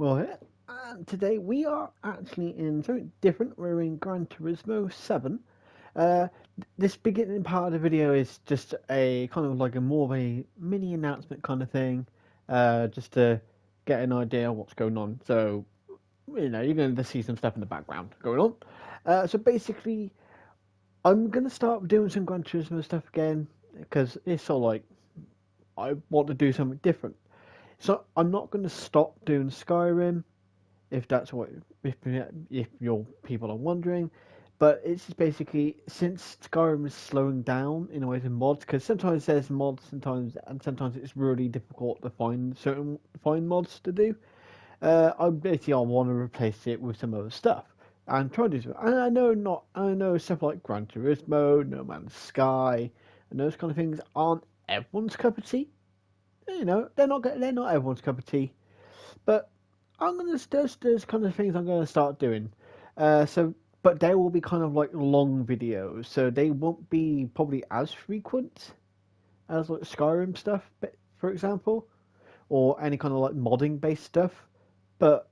Well, today we are actually in something different. We're in Gran Turismo 7. Uh, this beginning part of the video is just a kind of like a more of a mini announcement kind of thing, just to get an idea of what's going on. So, you're going to see some stuff in the background going on. So basically, I'm going to start doing some Gran Turismo stuff again because it's sort of like I want to do something different. So I'm not going to stop doing Skyrim if that's what if your people are wondering. But it's just basically since Skyrim is slowing down in a way in mods, because sometimes there's mods, sometimes it's really difficult to find mods to do. I want to replace it with some other stuff. And try to do so. And I know stuff like Gran Turismo, No Man's Sky, and those kind of things aren't everyone's cup of tea. They're not everyone's cup of tea. But I'm gonna there's kind of things I'm gonna start doing. But they will be kind of like long videos, so they won't be probably as frequent as like Skyrim stuff, for example, or any kind of like modding based stuff. But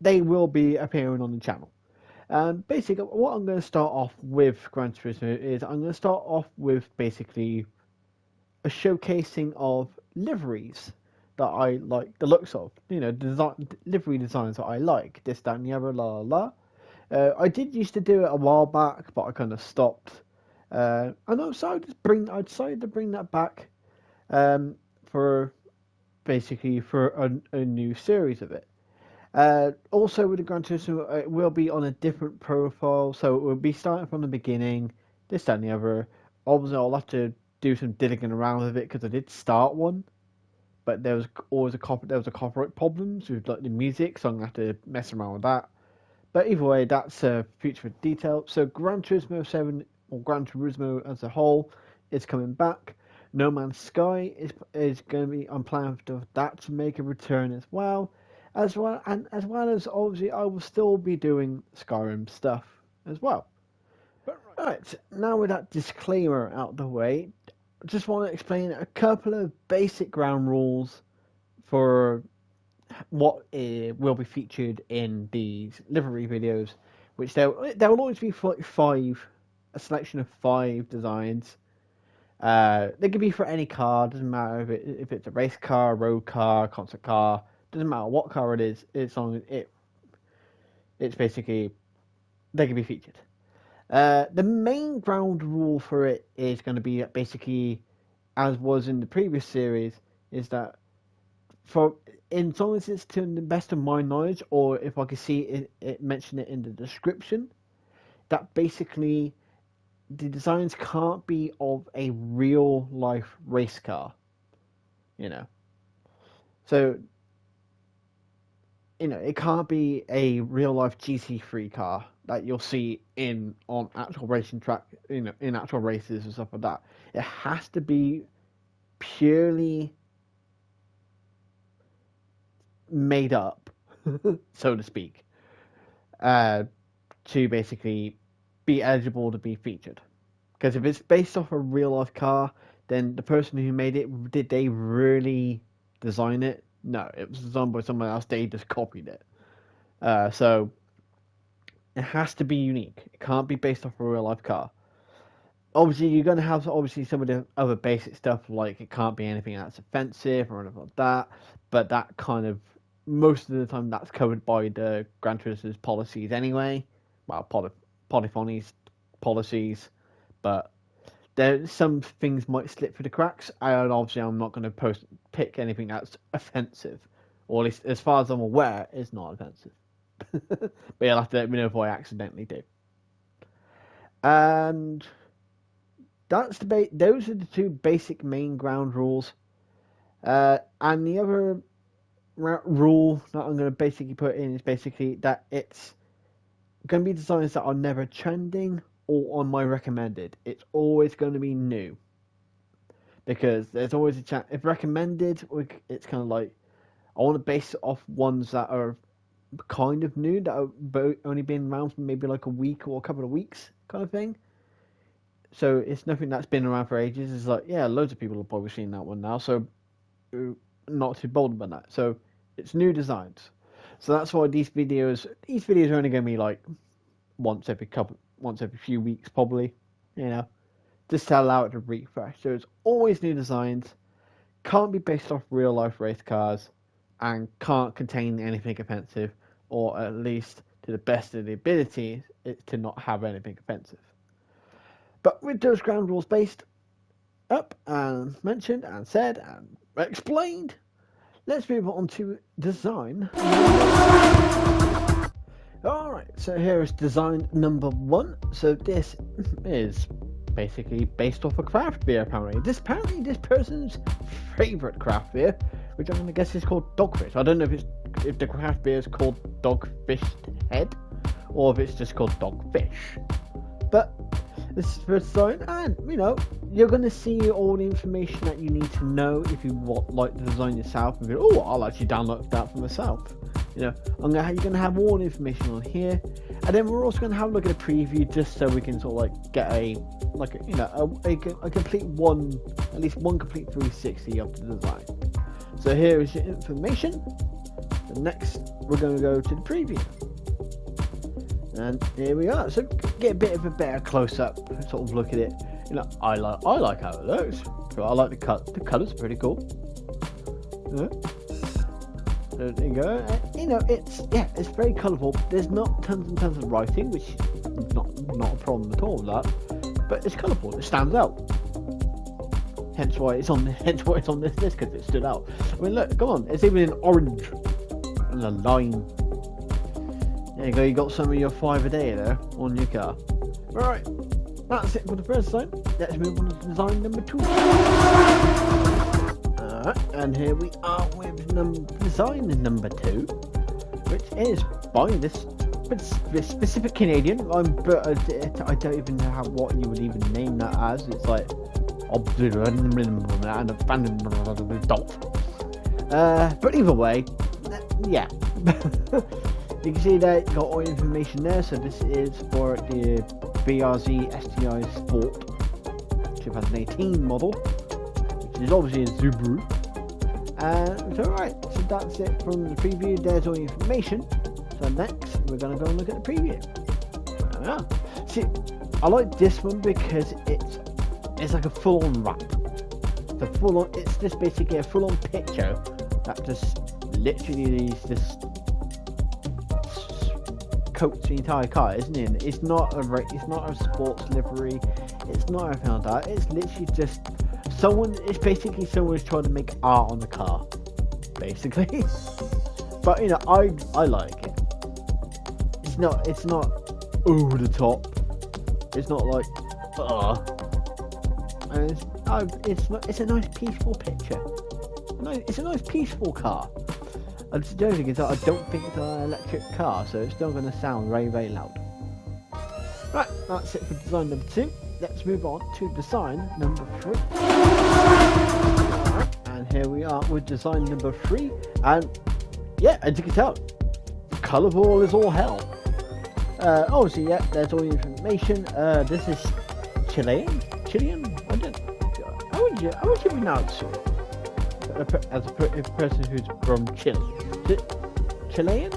they will be appearing on the channel. Basically, what I'm going to start off with Gran Turismo is I'm going to start off with basically a showcasing of liveries that I like the looks of. Livery designs that I like. This, that, and the other, la la la. I did used to do it a while back, but I kind of stopped. And I decided to bring that back for basically for a new series of it. Also, with the Gran Turismo, it will be on a different profile, so it will be starting from the beginning. This, that, and the other. Obviously, I'll have to do some digging around with it because I did start one, but there was copyright problems with like the music, so I'm gonna have to mess around with that. But either way, that's future detail. So Gran Turismo 7 or Gran Turismo as a whole is coming back. No Man's Sky is going to be. I'm planning for that to make a return as well as obviously I will still be doing Skyrim stuff as well. But right, now with that disclaimer out of the way, I just want to explain a couple of basic ground rules for what will be featured in these livery videos, which there will always be a selection of 5 designs. They could be for any car, doesn't matter if it's a race car, road car, concert car, doesn't matter what car it is, as long as it's basically they can be featured. The main ground rule for it is going to be basically, as was in the previous series, is that for as long as it's to the best of my knowledge, or if I can see it mention it in the description, that basically the designs can't be of a real life race car. You know, so it can't be a real life GT3 car that you'll see on actual racing track, in actual races and stuff like that. It has to be purely made up, so to speak, to basically be eligible to be featured. Because if it's based off a real life car, then the person who made it, did they really design it? No, it was designed by someone else. They just copied it. So it has to be unique. It can't be based off a real life car. Obviously, you're going to have some of the other basic stuff, like it can't be anything that's offensive or anything like that. But that kind of, most of the time, that's covered by the Gran Turismo's policies anyway. Well, polyphonies policies, but some things might slip through the cracks. And obviously, I'm not going to pick anything that's offensive, or at least as far as I'm aware, it's not offensive. But you'll have to let me know if I accidentally do. And those are the 2 basic main ground rules. And the other rule that I'm going to basically put in is basically that it's going to be designs that are never trending or on my recommended. It's always going to be new, because there's always a chance. If recommended, it's kind of like I want to base it off ones that are kind of new, that have only been around for maybe like a week or a couple of weeks, kind of thing. So it's nothing that's been around for ages. It's like, yeah, loads of people have probably seen that one now, so not too bold about that. So it's new designs. So that's why these videos are only going to be like once every few weeks probably, you know, just to allow it to refresh. So it's always new designs, can't be based off real life race cars, and can't contain anything offensive, or at least to the best of the ability to not have anything offensive. But with those ground rules based up and mentioned and said and explained, let's move on to design. Alright, so here is design number 1. So this is basically based off a craft beer apparently. This person's favourite craft beer, which I'm going to guess is called Dogfish. I don't know if the craft beer is called Dogfish Head, or if it's just called Dogfish. But this is for design, and you know, you're going to see all the information that you need to know if you like the design yourself, and go, oh, I'll actually download that for myself. You know, you're going to have all the information on here, and then we're also going to have a look at a preview just so we can sort of like get a complete at least one complete 360 of the design. So here is your information. The next, we're going to go to the preview. And here we are. So get a bit of a better close-up sort of look at it. You know, I like how it looks. So I like the cut. The colours are pretty cool. Yeah. So there you go. You know, it's very colourful. There's not tons and tons of writing, which is not a problem at all with that. But it's colourful. It stands out. Hence why it's on this list, because it stood out. I mean, look, come on. It's even in orange and a line. There you go, you got some of your 5 a day there on your car. Alright, that's it for the first design. Let's move on to design number 2. And here we are with design number 2, which is by this specific Canadian. But I don't even know what you would even name that as. It's like and a dot. But either way, yeah. You can see that got all the information there. So this is for the BRZ STI Sport 2018 model, which is obviously a Subaru. So alright, so that's it from the preview. There's all the information. So next, we're gonna go and look at the preview. See, I like this one because it's like a full-on wrap. It's just basically a full-on picture that just literally just coats the entire car, isn't it? It's not a sports livery. It's not anything like that. It's literally just it's basically someone who's trying to make art on the car, basically. But you know, I like it. It's not over the top. It's not like and it's a nice peaceful picture. It's a nice peaceful car. And the only thing is that I don't think it's an electric car, so it's still going to sound very, very loud. Right, that's it for design number 2. Let's move on to design number 3. Right, and here we are with design number 3. And yeah, as you can tell, colourful is all hell. Obviously, yeah, there's all the information. This is Chilean? How would you pronounce it? As a person who's from Chile. Chile?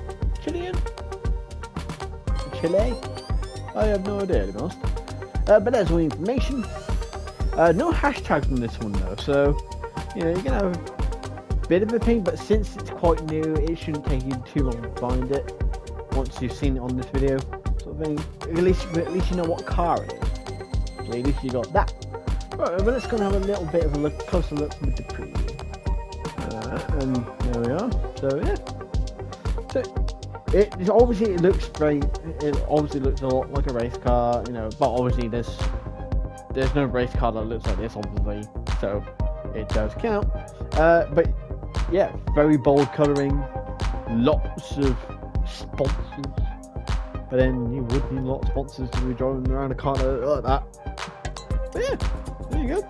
I have no idea, to be honest. But there's all the information. No hashtags on this one though, so you know, you're gonna have a bit of a thing, but since it's quite new, it shouldn't take you too long to find it once you've seen it on this video, sort of thing. At least you know what car it is. So at least you got that. Right, but let's go and have a little bit of a closer look with the preview. And there we are. So yeah. So it obviously looks a lot like a race car, you know. But obviously there's no race car that looks like this, obviously. So it does count. But yeah, very bold colouring, lots of sponsors. But then you would need a lot of sponsors to be driving around a car like that. But yeah, there you go.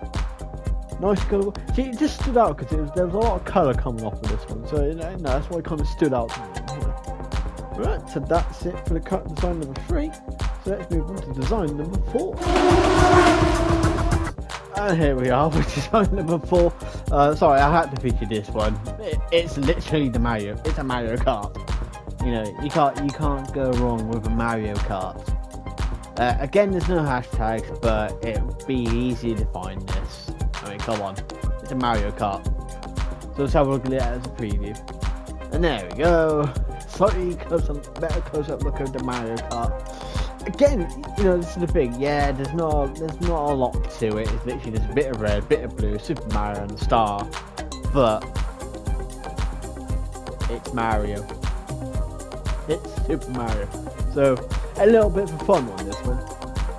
Nice colour. See, it just stood out because there was a lot of colour coming off of this one, so you know, that's why it kind of stood out to me. Right, so that's it for the design number 3. So let's move on to design number 4. And here we are with design number 4. Sorry, I had to feature this one. It's literally the Mario. It's a Mario Kart. You know, you can't go wrong with a Mario Kart. Again, there's no hashtags, but it would be easy to find this. I mean, come on, it's a Mario Kart. So let's have a look at it as a preview. And there we go. Slightly better close-up look of the Mario Kart. Again, you know, this is the thing. Yeah, there's not a lot to it. It's literally just a bit of red, bit of blue, Super Mario and the star. But it's Mario. It's Super Mario. So a little bit of fun on this one.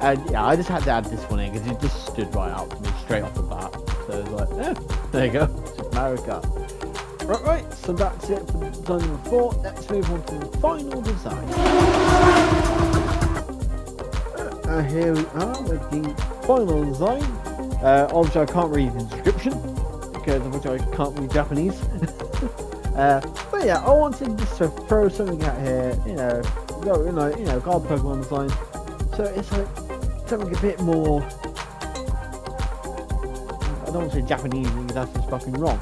And yeah, I just had to add this one in because it just stood right out for me straight off the bat. So it's like, yeah, there you go, Super Mario Kart. Right, so that's it for design number 4. Let's move on to the final design. Here we are with the final design. Obviously I can't read the description because obviously I can't read Japanese. But yeah, I wanted just to throw something out here, you know, got a Pokemon design. So it's like something a bit more, I don't want to say Japanese because that's just fucking wrong.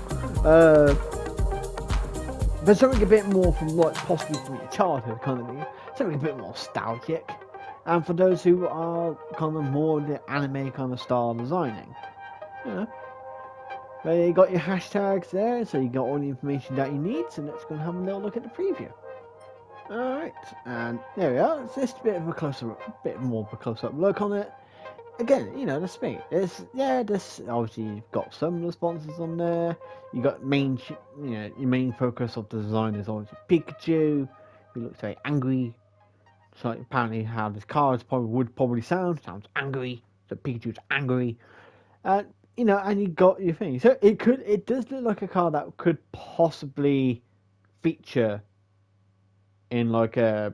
But something a bit more from like possibly from your childhood kind of thing. Something a bit more nostalgic. And for those who are kind of more the anime kind of style designing, you know. But you got your hashtags there, so you got all the information that you need. So let's go and have a little look at the preview. Alright, and there we are. It's just a bit of a bit more of a close-up look on it. Again, you know, the speed. This obviously you've got some responses on there. You got your main focus of the design is obviously Pikachu, who looks very angry. So apparently, how this car would probably sounds angry. So Pikachu's angry, and you know, and you got your thing. So it does look like a car that could possibly feature in like a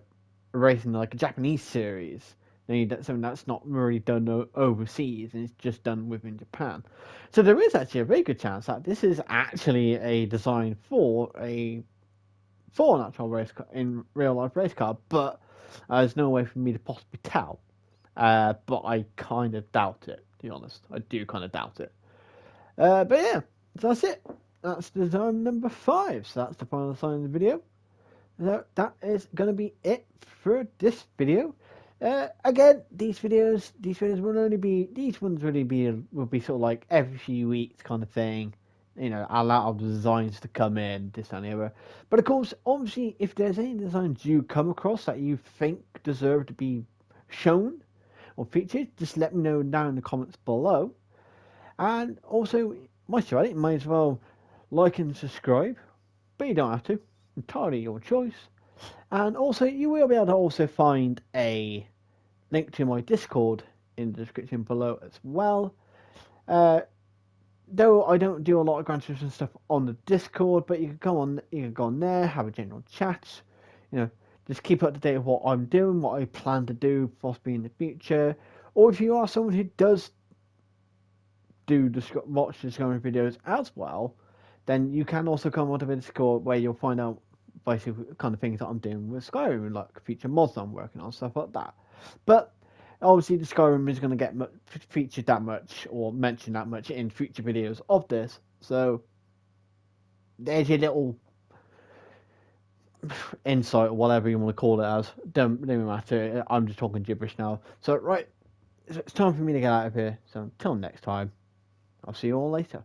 racing like a Japanese series. That's something that's not really done overseas and it's just done within Japan. So there is actually a very good chance that this is actually a design for an actual race car, in real life race car, but there's no way for me to possibly tell. But I kind of doubt it, to be honest. I do kind of doubt it. But yeah, so that's it. That's design number 5. So that's the final design of the video. So that is going to be it for this video. Again, these videos will be sort of like every few weeks kind of thing. You know, a lot of designs to come in, this and the other. But of course, obviously, if there's any designs you come across that you think deserve to be shown or featured, just let me know down in the comments below. And also, might as well like and subscribe, but you don't have to. Entirely your choice. And also, you will be able to also find a link to my Discord in the description below as well. Though I don't do a lot of Gran Turismo stuff on the Discord, but you can go on there, have a general chat, you know, just keep up to date with what I'm doing, what I plan to do possibly in the future. Or if you are someone who does watch Discovery videos as well, then you can also come onto the Discord where you'll find out basically kind of things that I'm doing with Skyrim, like future mods I'm working on, stuff like that. But obviously the Skyrim is going to get featured that much or mentioned that much in future videos of this. So there's your little insight or whatever you want to call it as. Don't matter. I'm just talking gibberish now. So right, it's time for me to get out of here. So until next time, I'll see you all later.